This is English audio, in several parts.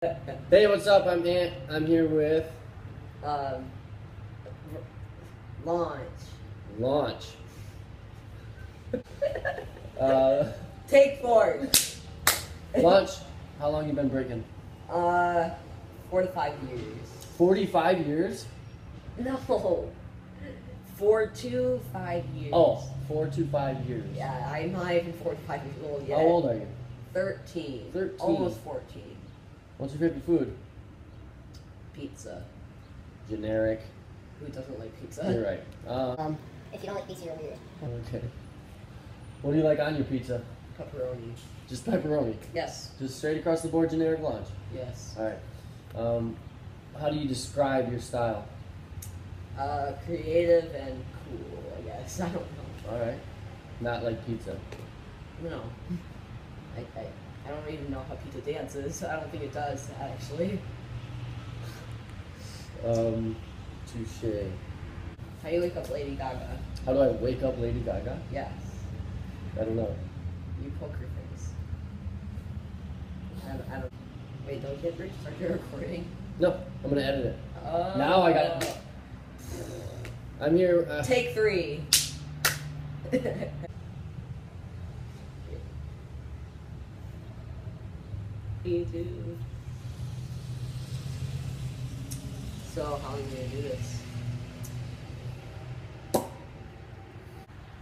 Hey, what's up? I'm Ant. I'm here with Um, launch. Launch. uh, Take 4. Launch. How long you been breaking? 4 to 5 years. 45 years? No. 4 to 5 years. Oh, 4 to 5 years. Yeah, I'm not even 4 to 5 years old yet. How old are you? 13. 13. Almost 14. What's your favorite food? Pizza. Generic. Who doesn't like pizza? You're right. If you don't like pizza, you're weird. Okay. What do you like on your pizza? Pepperoni. Just pepperoni. Yes. Just straight across the board, generic launch. Yes. All right. How do you describe your style? Creative and cool, I guess. I don't know. All right. Not like pizza. No. I don't even know how pizza dances. I don't think it does, actually. Touche. How do you wake up Lady Gaga? How do I wake up Lady Gaga? Yes. I don't know. You poke her face. I don't. Wait, don't get rich. Start your recording. No, I'm gonna edit it. Oh. Now I got it. I'm here. Take 3. You do. So, how are you gonna do this?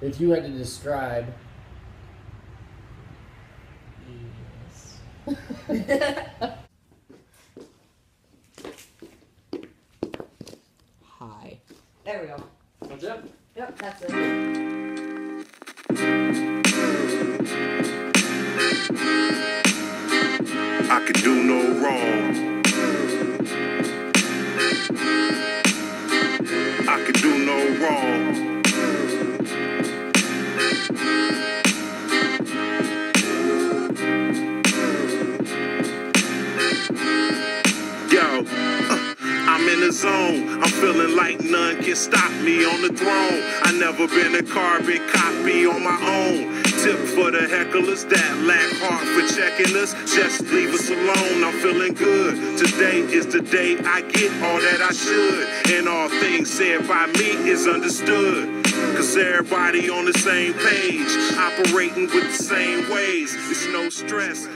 If you had to describe, Yes. Hi. There we go. what's up? Yep, that's it. I could do no wrong. I could do no wrong. Yo, I'm in the zone. I'm feeling like none can stop me on the throne. I never been a carbon copy on my own. Tip for the hecklers that lack heart for checking us. Just leave us alone. I'm feeling good. Today is the day I get all that I should. And all things said by me is understood. Cause everybody on the same page, operating with the same ways. It's no stress.